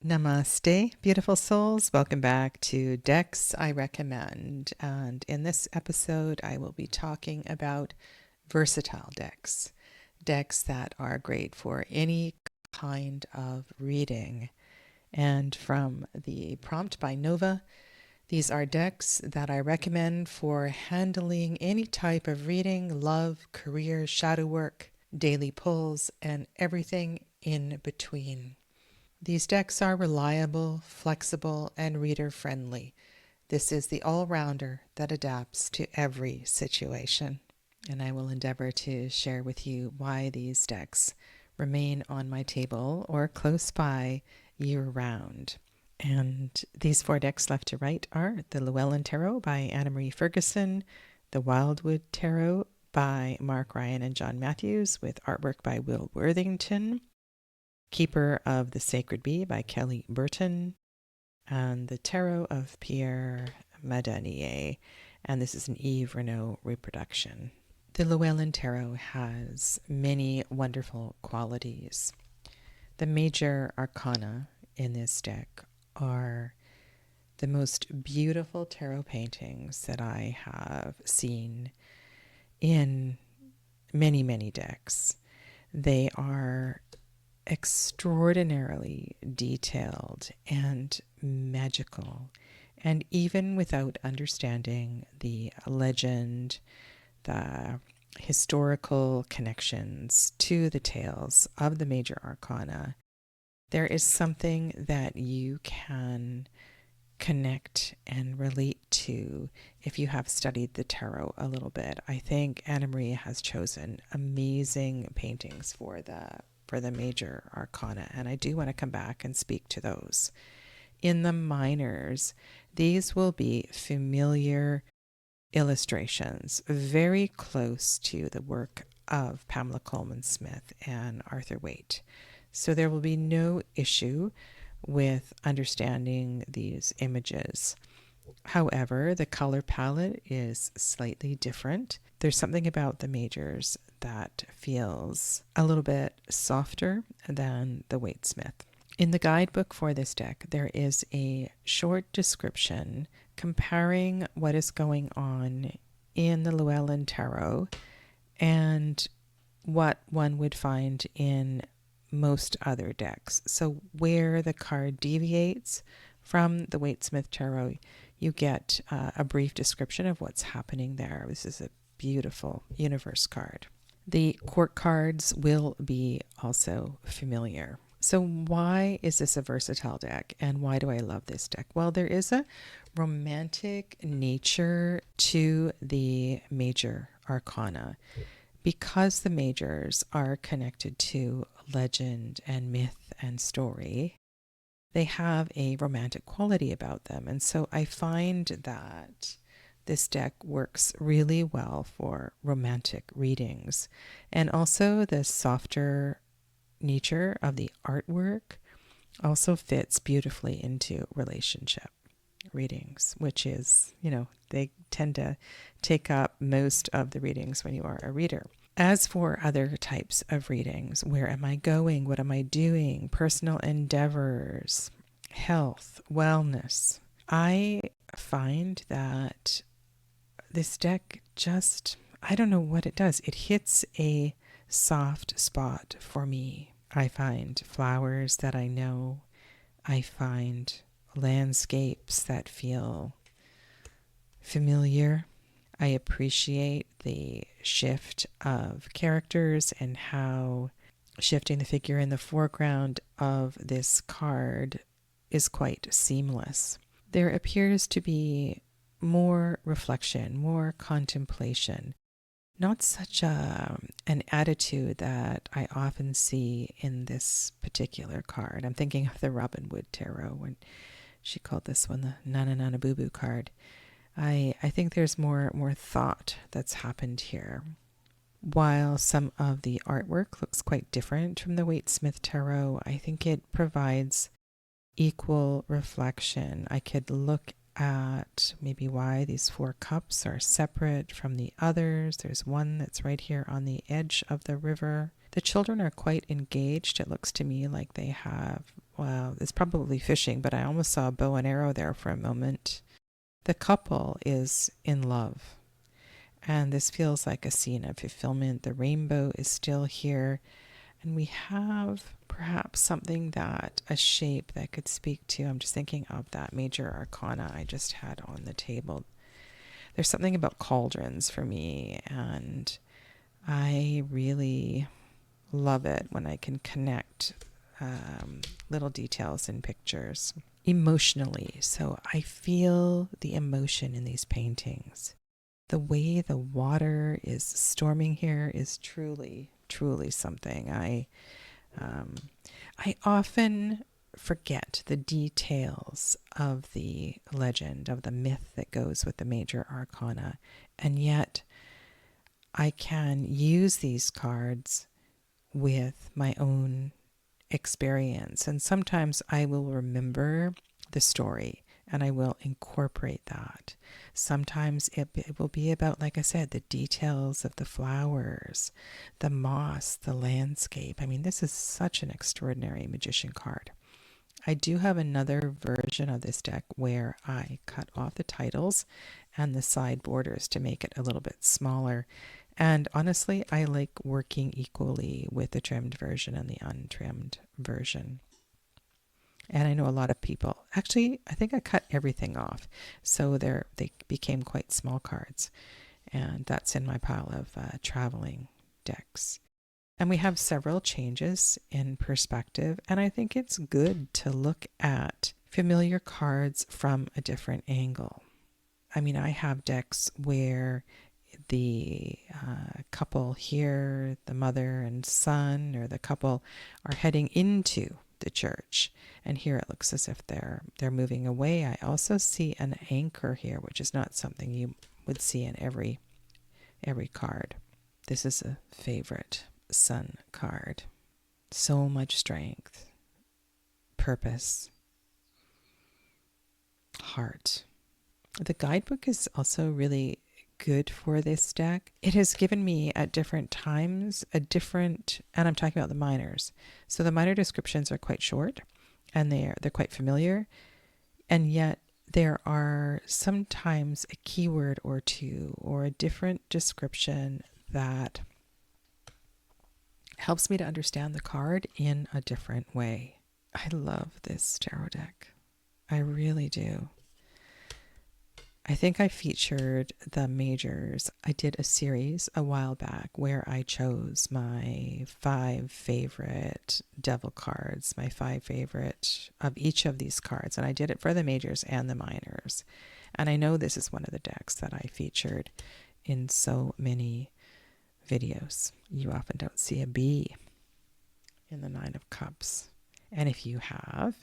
Namaste, beautiful souls. Welcome back to Decks I Recommend. And in this episode, I will be talking about versatile decks. Decks that are great for any kind of reading. And from the prompt by Nova, these are decks that I recommend for handling any type of reading, love, career, shadow work, daily pulls, and everything in between. These decks are reliable, flexible, and reader-friendly. This is the all-rounder that adapts to every situation. And I will endeavor to share with you why these decks remain on my table or close by year-round. And these four decks left to right are the Llewellyn Tarot by Anna Marie Ferguson, the Wildwood Tarot by Mark Ryan and John Matthews with artwork by Will Worthington, Keeper of the Sacred Bee by Kelly Burton, and the Tarot of Pierre, Madenié, and this is an Yves Renaud reproduction. The Llewellyn Tarot has many wonderful qualities. The major arcana in this deck are the most beautiful tarot paintings that I have seen in many, many decks. They are extraordinarily detailed and magical, and even without understanding the legend, the historical connections to the tales of the major arcana, there is something that you can connect and relate to if you have studied the tarot a little bit. I think Anna Marie has chosen amazing paintings for the major arcana, and I do want to come back and speak to those. In the minors, these will be familiar illustrations, very close to the work of Pamela Coleman Smith and Arthur Waite. So there will be no issue with understanding these images. However, the color palette is slightly different. There's something about the majors that feels a little bit softer than the Waite Smith. In the guidebook for this deck, there is a short description comparing what is going on in the Llewellyn Tarot and what one would find in most other decks. So where the card deviates from the Waite Smith Tarot, you get a brief description of what's happening there. This is a beautiful universe card. The court cards will be also familiar. So why is this a versatile deck, and why do I love this deck? Well, there is a romantic nature to the major arcana. Because the majors are connected to legend and myth and story, they have a romantic quality about them. And so I find that this deck works really well for romantic readings. And also the softer nature of the artwork also fits beautifully into relationship readings, which is, they tend to take up most of the readings when you are a reader. As for other types of readings, where am I going? What am I doing? Personal endeavors, health, wellness. I find that this deck just, I don't know what it does. It hits a soft spot for me. I find flowers that I know. I find landscapes that feel familiar. I appreciate the shift of characters and how shifting the figure in the foreground of this card is quite seamless. There appears to be more reflection, more contemplation, not such an attitude that I often see in this particular card. I'm thinking of the Robin Wood Tarot when she called this one the Nana Nana Boo Boo card. I think there's more thought that's happened here. While some of the artwork looks quite different from the Waite Smith Tarot, I think it provides equal reflection. I could look at maybe why these four cups are separate from the others. There's one that's right here on the edge of the river. The children are quite engaged. It looks to me like they have well, it's probably fishing, but I almost saw a bow and arrow there for a moment. The couple is in love, and this feels like a scene of fulfillment. The rainbow is still here, and we have perhaps something that, a shape that could speak to, I'm just thinking of that major arcana I just had on the table. There's something about cauldrons for me, and I really love it when I can connect little details in pictures emotionally. So I feel the emotion in these paintings. The way the water is storming here is truly, truly something. I often forget the details of the legend, of the myth that goes with the major arcana, and yet I can use these cards with my own experience. And sometimes I will remember the story and I will incorporate that. Sometimes it will be about, like I said, the details of the flowers, the moss, the landscape. I mean, this is such an extraordinary magician card. I do have another version of this deck where I cut off the titles and the side borders to make it a little bit smaller. And honestly, I like working equally with the trimmed version and the untrimmed version. And I know a lot of people, actually, I think I cut everything off. So they became quite small cards. And that's in my pile of traveling decks. And we have several changes in perspective. And I think it's good to look at familiar cards from a different angle. I mean, I have decks where the couple here, the mother and son, or the couple are heading into the church, and here it looks as if they're moving away. I also see an anchor here, which is not something you would see in every card. This is a favorite sun card. So much strength, purpose, heart. The guidebook is also really good for this deck. It has given me at different times and I'm talking about the minors. So the minor descriptions are quite short and they're quite familiar, and yet there are sometimes a keyword or two or a different description that helps me to understand the card in a different way. I love this tarot deck. I really do. I think I featured the majors. I did a series a while back where I chose my 5 favorite devil cards, my 5 favorite of each of these cards. And I did it for the majors and the minors. And I know this is one of the decks that I featured in so many videos. You often don't see a bee in the 9 of Cups. And if you have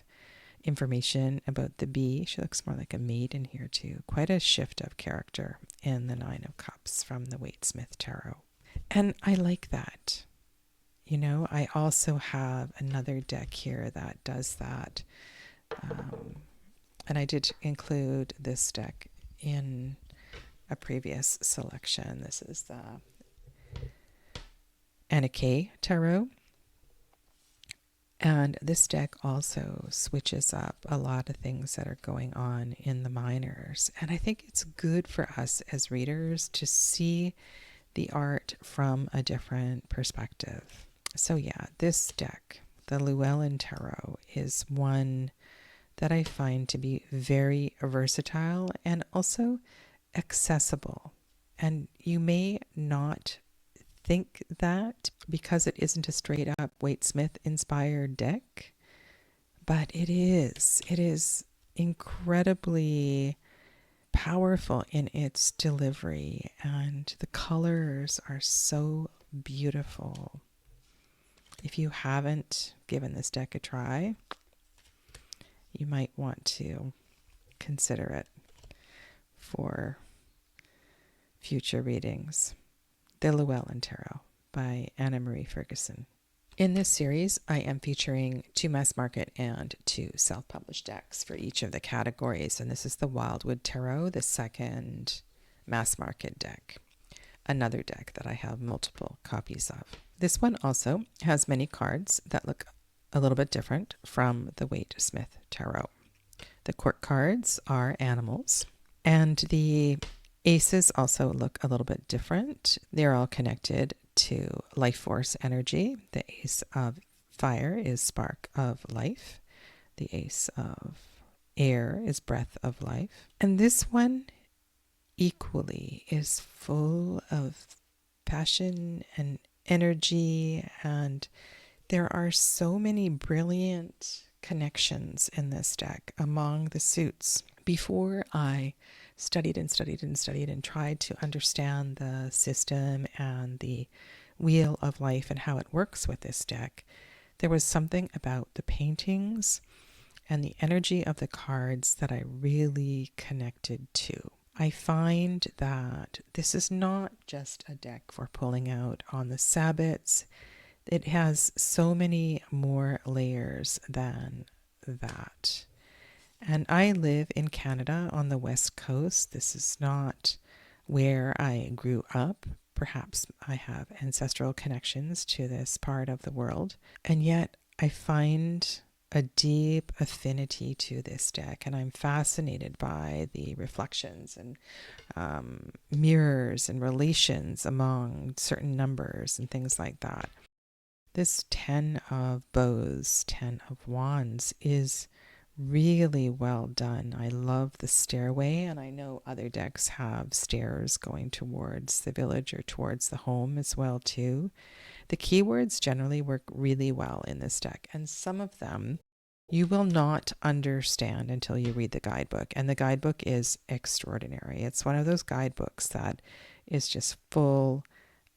information about the bee, she looks more like a maiden here too. Quite a shift of character in the 9 of Cups from the Waite-Smith Tarot. And I like that. You know, I also have another deck here that does that. And I did include this deck in a previous selection. This is the Madenié Tarot. And this deck also switches up a lot of things that are going on in the minors. And I think it's good for us as readers to see the art from a different perspective. So yeah, this deck, the Llewellyn Tarot, is one that I find to be very versatile and also accessible. And you may not think that because it isn't a straight up Waite-Smith inspired deck, but it is. It is incredibly powerful in its delivery, and the colors are so beautiful. If you haven't given this deck a try, you might want to consider it for future readings. The Llewellyn Tarot by Anna Marie Ferguson. In this series, I am featuring 2 mass market and 2 self-published decks for each of the categories. And this is the Wildwood Tarot, the second mass market deck. Another deck that I have multiple copies of. This one also has many cards that look a little bit different from the Waite Smith Tarot. The court cards are animals, and the aces also look a little bit different. They're all connected to life force energy. The ace of fire is spark of life. The ace of air is breath of life. And this one equally is full of passion and energy, and there are so many brilliant connections in this deck among the suits. Before I studied and studied and studied and tried to understand the system and the wheel of life and how it works with this deck, there was something about the paintings and the energy of the cards that I really connected to. I find that this is not just a deck for pulling out on the Sabbats. It has so many more layers than that. And I live in Canada on the West Coast. This is not where I grew up. Perhaps I have ancestral connections to this part of the world. And yet I find a deep affinity to this deck, and I'm fascinated by the reflections and mirrors and relations among certain numbers and things like that. This 10 of bows, 10 of wands is really well done. I love the stairway, and I know other decks have stairs going towards the village or towards the home as well too. The keywords generally work really well in this deck, and some of them you will not understand until you read the guidebook, and the guidebook is extraordinary. It's one of those guidebooks that is just full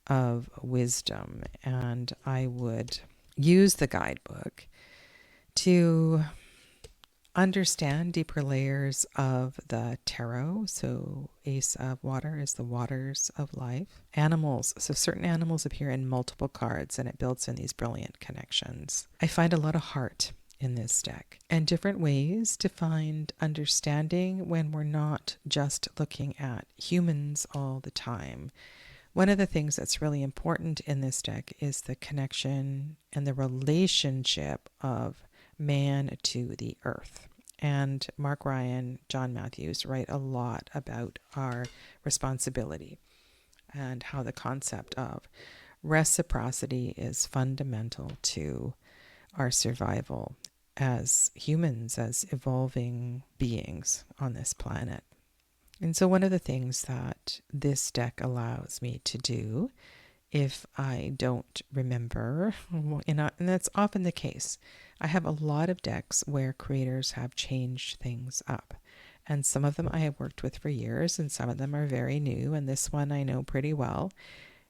of wisdom, and I would use the guidebook to understand deeper layers of the tarot. So Ace of Water is the waters of life. Animals, so certain animals appear in multiple cards, and it builds in these brilliant connections. I find a lot of heart in this deck, and different ways to find understanding when we're not just looking at humans all the time. One of the things that's really important in this deck is the connection and the relationship of man to the earth. And Mark Ryan, John Matthews write a lot about our responsibility and how the concept of reciprocity is fundamental to our survival as humans, as evolving beings on this planet. And so one of the things that this deck allows me to do, if I don't remember, and that's often the case, I have a lot of decks where creators have changed things up. And some of them I have worked with for years, and some of them are very new, and this one I know pretty well.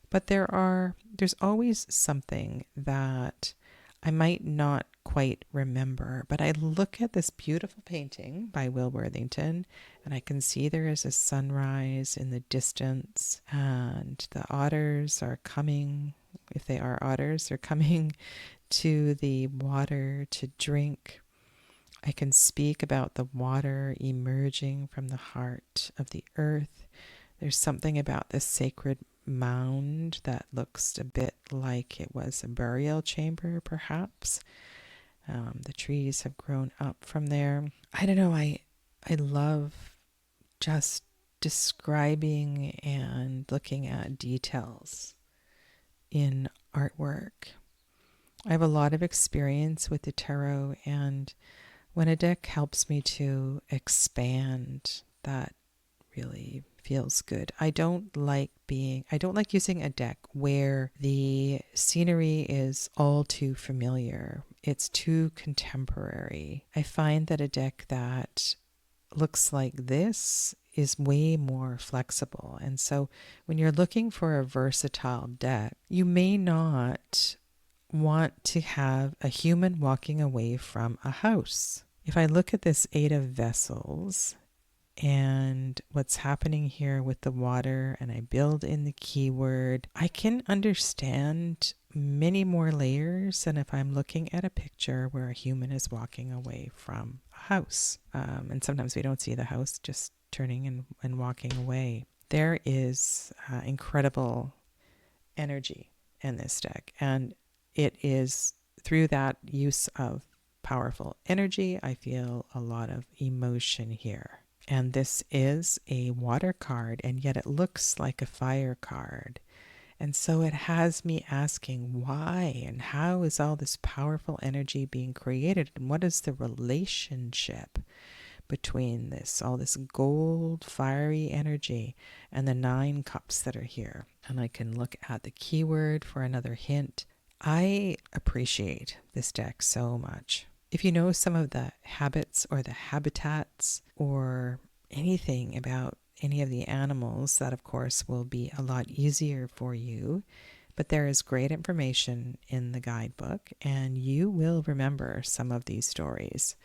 But there's always something that I might not quite remember, but I look at this beautiful painting by Will Worthington, and I can see there is a sunrise in the distance, and the otters are coming, if they are otters, they're coming to the water to drink. I can speak about the water emerging from the heart of the earth. There's something about this sacred mound that looks a bit like it was a burial chamber, perhaps. The trees have grown up from there. I don't know, I love just describing and looking at details in artwork. I have a lot of experience with the tarot, and when a deck helps me to expand, that really feels good. I don't like using a deck where the scenery is all too familiar. It's too contemporary. I find that a deck that looks like this is way more flexible. And so when you're looking for a versatile deck, you may not want to have a human walking away from a house. If I look at this Eight of Vessels and what's happening here with the water, and I build in the keyword, I can understand many more layers than if I'm looking at a picture where a human is walking away from a house. And sometimes we don't see the house, just turning and walking away. There is incredible energy in this deck, and it is through that use of powerful energy, I feel a lot of emotion here. And this is a water card, and yet it looks like a fire card. And so it has me asking why and how is all this powerful energy being created, and what is the relationship between this, all this gold, fiery energy, and the 9 cups that are here. And I can look at the keyword for another hint. I appreciate this deck so much. If you know some of the habits or the habitats or anything about any of the animals, that of course will be a lot easier for you. But there is great information in the guidebook, and you will remember some of these stories.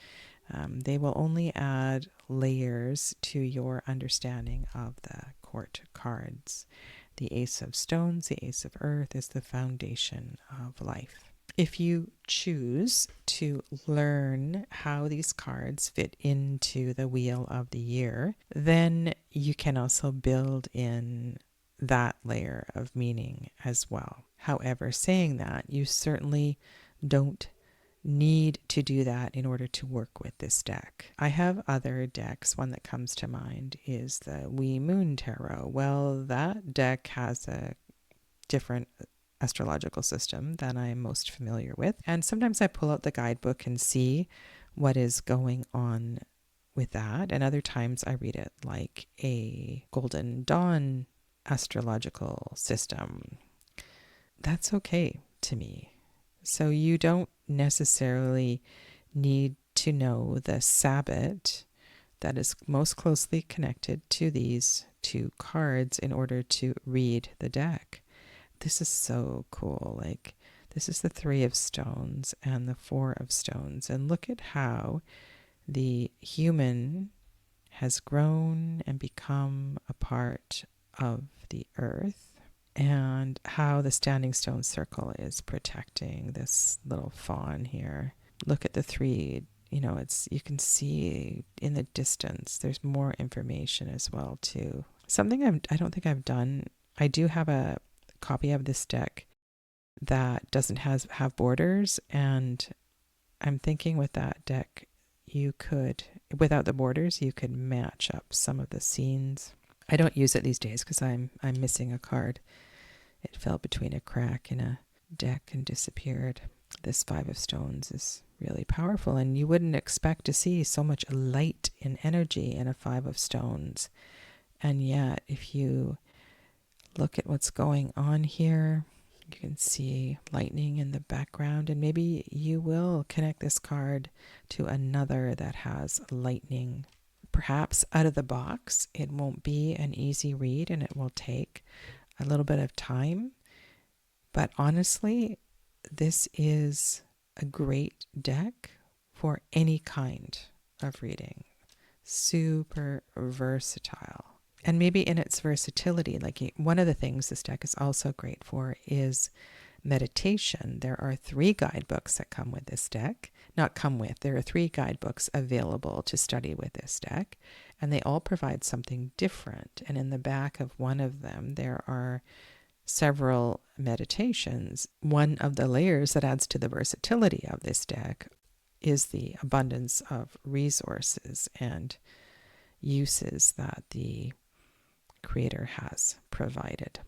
They will only add layers to your understanding of the court cards. The Ace of Stones, the Ace of Earth is the foundation of life. If you choose to learn how these cards fit into the wheel of the year, then you can also build in that layer of meaning as well. However, saying that, you certainly don't need to do that in order to work with this deck. I have other decks. One that comes to mind is the Wee Moon Tarot. Well, that deck has a different astrological system than I'm most familiar with. And sometimes I pull out the guidebook and see what is going on with that. And other times I read it like a Golden Dawn astrological system. That's okay to me. So you don't necessarily need to know the Sabbath that is most closely connected to these 2 cards in order to read the deck. This is so cool. Like, this is the 3 of Stones and the 4 of Stones. And look at how the human has grown and become a part of the earth, and how the standing stone circle is protecting this little fawn here. Look at the 3, you can see in the distance, there's more information as well too. Something I don't think I've done, I do have a copy of this deck that doesn't have borders, and I'm thinking with that deck, you could, without the borders, you could match up some of the scenes. I don't use it these days because I'm missing a card. It fell between a crack in a deck and disappeared. This 5 of Stones is really powerful, and you wouldn't expect to see so much light and energy in a 5 of Stones. And yet, if you look at what's going on here, you can see lightning in the background, and maybe you will connect this card to another that has lightning. Perhaps out of the box, it won't be an easy read and it will take a little bit of time. But honestly, this is a great deck for any kind of reading. Super versatile. And maybe in its versatility, like one of the things this deck is also great for is meditation. There are 3 guidebooks that come with this deck. There are 3 guidebooks available to study with this deck, and they all provide something different. And in the back of one of them, there are several meditations. One of the layers that adds to the versatility of this deck is the abundance of resources and uses that the creator has provided.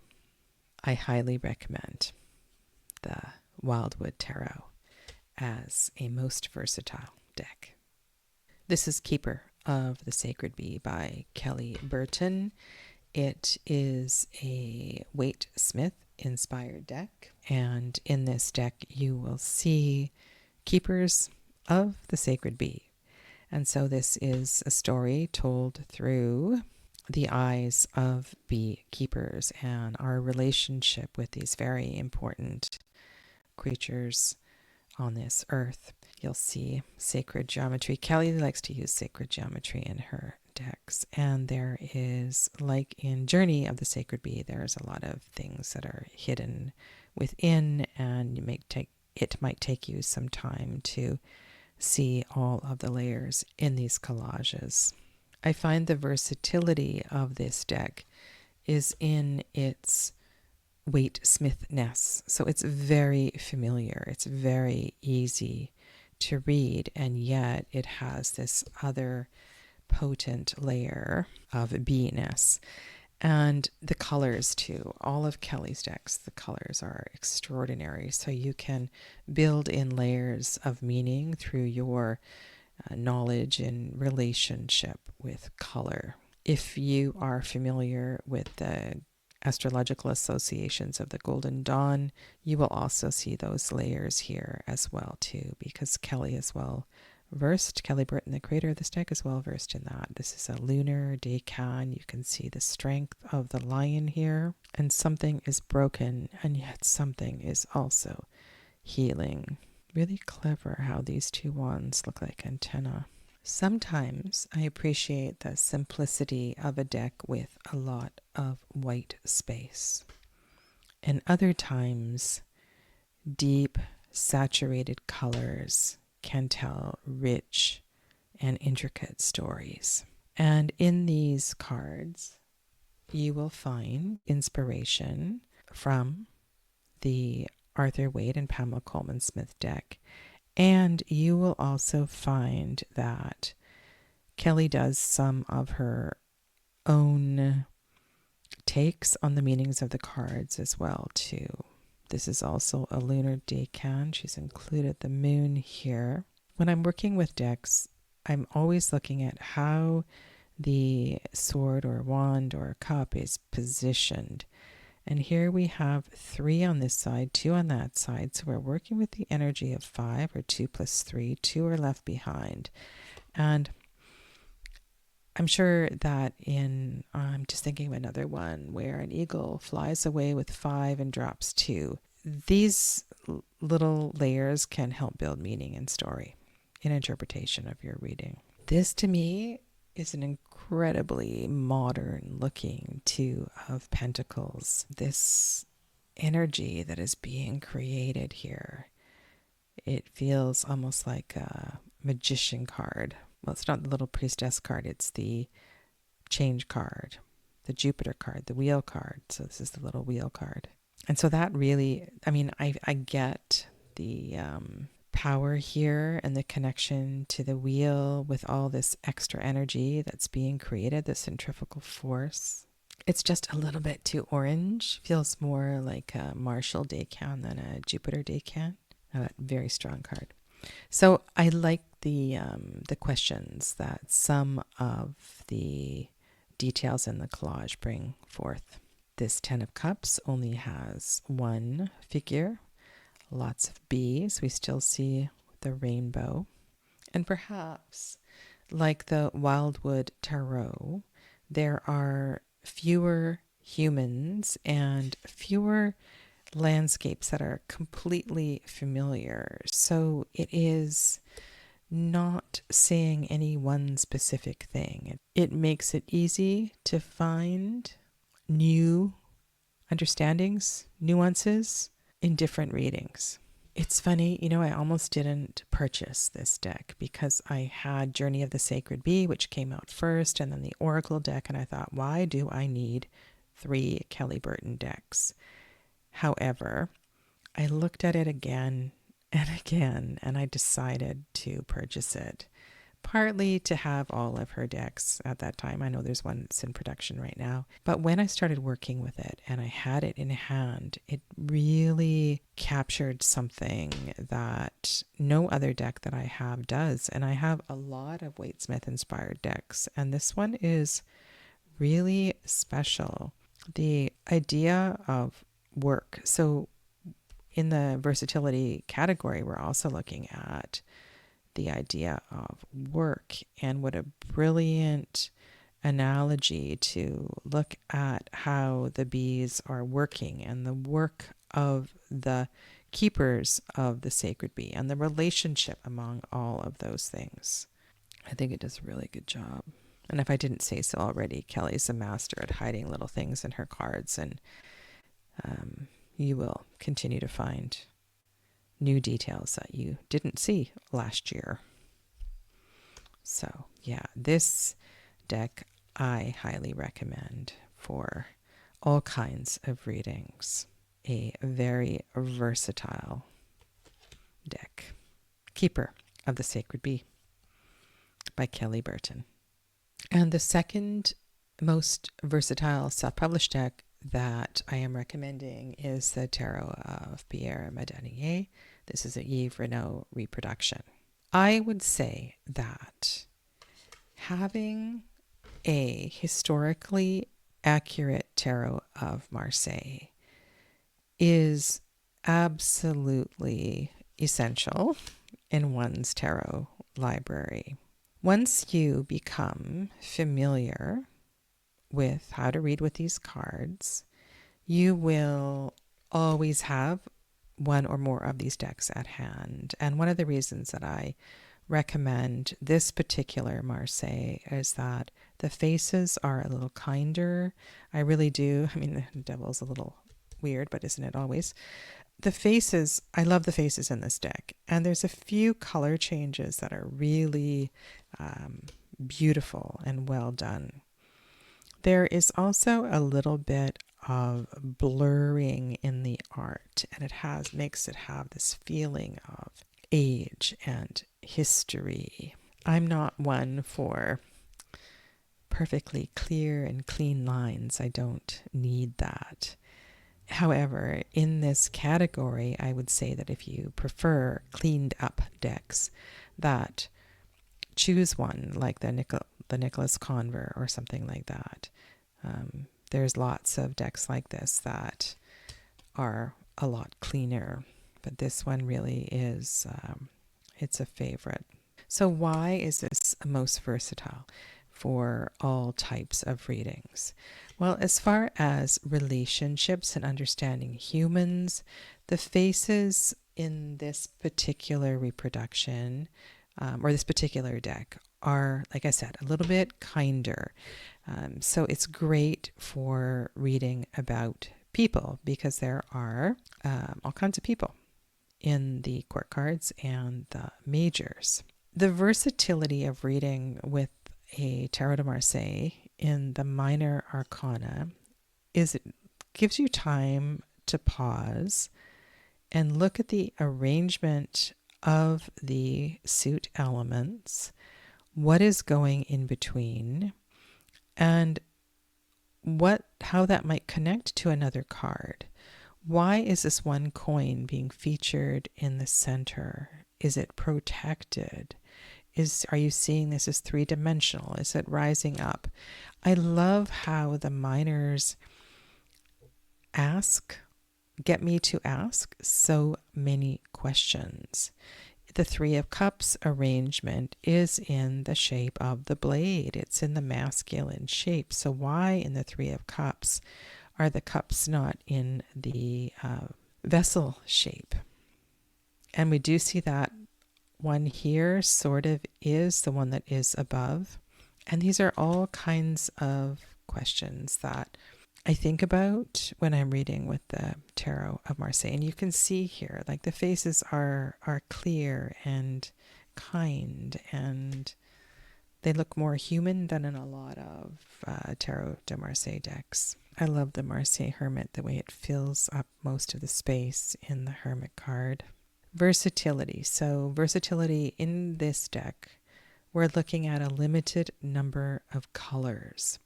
I highly recommend the Wildwood Tarot as a most versatile deck. This is Keeper of the Sacred Bee by Kelly Burton. It is a Waite Smith inspired deck, and in this deck you will see keepers of the sacred bee. And so this is a story told through the eyes of beekeepers and our relationship with these very important creatures on this earth. You'll see sacred geometry. Kelly likes to use sacred geometry in her decks, and there is, like in Journey of the Sacred Bee, there's a lot of things that are hidden within, and it might take you some time to see all of the layers in these collages. I find the versatility of this deck is in its Waite Smith-Ness. So it's very familiar. It's very easy to read, and yet it has this other potent layer of beingness. And the colors too. All of Kelly's decks, the colors are extraordinary. So you can build in layers of meaning through your knowledge and relationship with color. If you are familiar with the astrological associations of the Golden Dawn, you will also see those layers here as well too, because Kelly is well versed. Kelly Burton, the creator of this deck, is well versed in that. This is a lunar decan. You can see the strength of the lion here, and something is broken, and yet something is also healing. Really clever how these two wands look like antennae. Sometimes I appreciate the simplicity of a deck with a lot of white space. And other times, deep, saturated colors can tell rich and intricate stories. And in these cards, you will find inspiration from the Arthur Waite and Pamela Coleman Smith deck. And you will also find that Kelly does some of her own takes on the meanings of the cards as well too. This is also a lunar decan. She's included the moon here. When I'm working with decks, I'm always looking at how the sword or wand or cup is positioned. And here we have 3 on this side, 2 on that side. So we're working with the energy of 5, or 2 plus 3. 2 are left behind. And I'm sure that I'm just thinking of another one where an eagle flies away with 5 and drops 2. These little layers can help build meaning and story in interpretation of your reading. This to me is an incredibly modern looking 2 of Pentacles. This energy that is being created here, it feels almost like a magician card. Well, it's not the little priestess card, it's the change card, the Jupiter card, the wheel card. So this is the little wheel card. And so that really, I get the power here and the connection to the wheel with all this extra energy that's being created, the centrifugal force. It's just a little bit too orange. Feels more like a Marshall decan than a Jupiter decan. A very strong card. So I like the questions that some of the details in the collage bring forth. This 10 of Cups only has one figure. Lots of bees. We still see the rainbow. And perhaps, like the Wildwood Tarot, there are fewer humans and fewer landscapes that are completely familiar. So it is not saying any one specific thing. It makes it easy to find new understandings, nuances in different readings. It's funny, I almost didn't purchase this deck because I had Journey of the Sacred Bee, which came out first, and then the Oracle deck, and I thought, why do I need 3 Kelly Burton decks? However, I looked at it again and again, and I decided to purchase it, partly to have all of her decks at that time. I know there's one that's in production right now. But when I started working with it and I had it in hand, it really captured something that no other deck that I have does. And I have a lot of Waite Smith inspired decks, and this one is really special. The idea of work. So in the versatility category, we're also looking at the idea of work, and what a brilliant analogy to look at how the bees are working and the work of the keepers of the sacred bee and the relationship among all of those things. I think it does a really good job. And if I didn't say so already, Kelly's a master at hiding little things in her cards, and you will continue to find new details that you didn't see last year. So yeah, this deck I highly recommend for all kinds of readings. a very versatile deck. Keeper of the Sacred Bee by Kelly Burton. And the second most versatile self-published deck that I am recommending is the Tarot of Pierre and Madenié. This is a Yves Renaud reproduction. I would say that having a historically accurate Tarot of Marseille is absolutely essential in one's tarot library. Once you become familiar with how to read with these cards, you will always have one or more of these decks at hand. And one of the reasons that I recommend this particular Marseille is that the faces are a little kinder. I really do. I mean, the devil's a little weird, but isn't it always? The faces, I love the faces in this deck. And there's a few color changes that are really beautiful and well done. There is also a little bit of blurring in the art, and it makes it have this feeling of age and history. I'm not one for perfectly clear and clean lines. I don't need that. However, in this category, I would say that if you prefer cleaned up decks, that choose one like the Nicholas Conver or something like that. There's lots of decks like this that are a lot cleaner, but this one really is, it's a favorite. So why is this most versatile for all types of readings? Well, as far as relationships and understanding humans, the faces in this particular reproduction or this particular deck are, like I said, a little bit kinder. So it's great for reading about people because there are all kinds of people in the court cards and the majors. The versatility of reading with a Tarot de Marseille in the minor arcana is it gives you time to pause and look at the arrangement of the suit elements, what is going in between, and how that might connect to another card. Why is this one coin being featured in the center? Is it protected? Are you seeing this as three-dimensional? Is it rising up? I love how the minors get me to ask so many questions. The Three of Cups arrangement is in the shape of the blade. It's in the masculine shape. So why in the Three of Cups are the cups not in the vessel shape? And we do see that one here sort of is the one that is above. And these are all kinds of questions that I think about when I'm reading with the Tarot of Marseille. And you can see here, like the faces are clear and kind, and they look more human than in a lot of Tarot de Marseille decks. I love the Marseille Hermit, the way it fills up most of the space in the Hermit card. Versatility. So versatility in this deck, we're looking at a limited number of colors.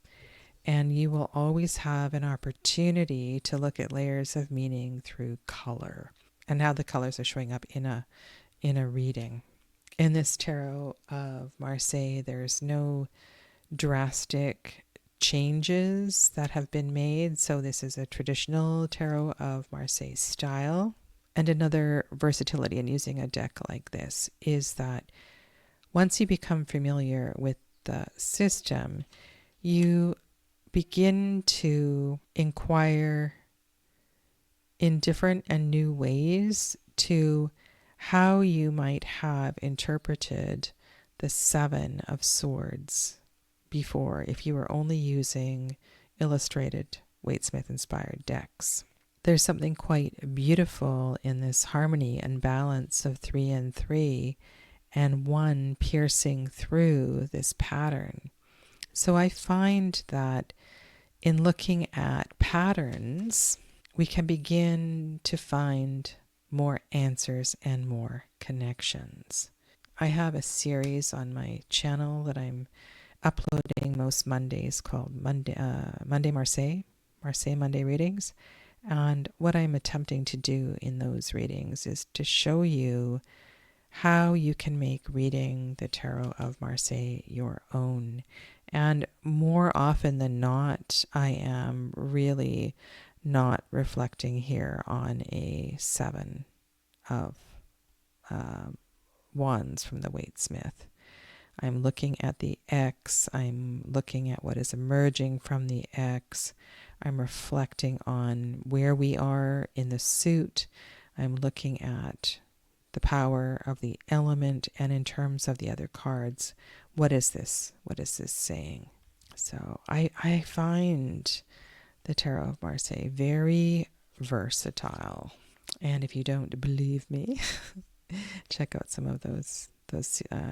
And you will always have an opportunity to look at layers of meaning through color and how the colors are showing up in a reading. In this Tarot of Marseille, there's no drastic changes that have been made. So this is a traditional Tarot of Marseille style. And another versatility in using a deck like this is that once you become familiar with the system, you begin to inquire in different and new ways to how you might have interpreted the Seven of Swords before if you were only using illustrated Waite-Smith inspired decks. There's something quite beautiful in this harmony and balance of 3 and 3 and 1 piercing through this pattern. So I find that in looking at patterns we can begin to find more answers and more connections. I have a series on my channel that I'm uploading most Mondays called Monday Marseille Monday readings. And what I'm attempting to do in those readings is to show you how you can make reading the Tarot of Marseille your own. And more often than not, I am really not reflecting here on a 7 of Wands from the Waite-Smith. I'm looking at the X. I'm looking at what is emerging from the X. I'm reflecting on where we are in the suit. I'm looking at the power of the element, and in terms of the other cards, what is this? What is this saying? So I find the Tarot of Marseille very versatile. And if you don't believe me, check out some of those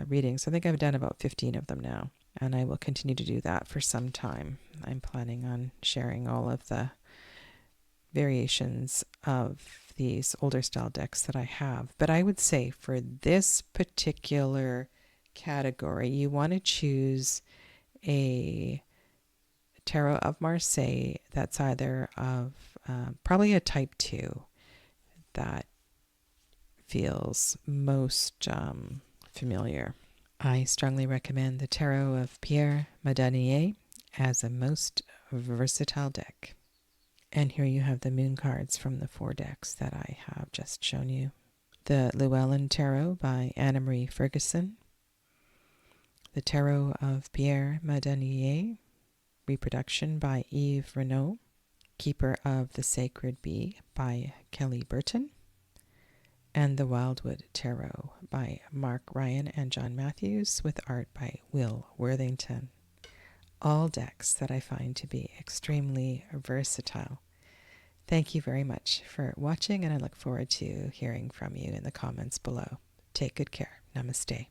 readings. I think I've done about 15 of them now, and I will continue to do that for some time. I'm planning on sharing all of the variations of these older style decks that I have. But I would say for this particular category, you want to choose a Tarot of Marseille that's either of probably a type 2 that feels most familiar. I strongly recommend the Tarot of Pierre, Madenié as a most versatile deck. And here you have the moon cards from the 4 decks that I have just shown you. The Llewellyn Tarot by Anna Marie Ferguson. The Tarot of Pierre Madenié, Reproduction by Yves Renaud. Keeper of the Sacred Bee by Kelly Burton. And the Wildwood Tarot by Mark Ryan and John Matthews with art by Will Worthington. All decks that I find to be extremely versatile. Thank you very much for watching, and I look forward to hearing from you in the comments below. Take good care. Namaste.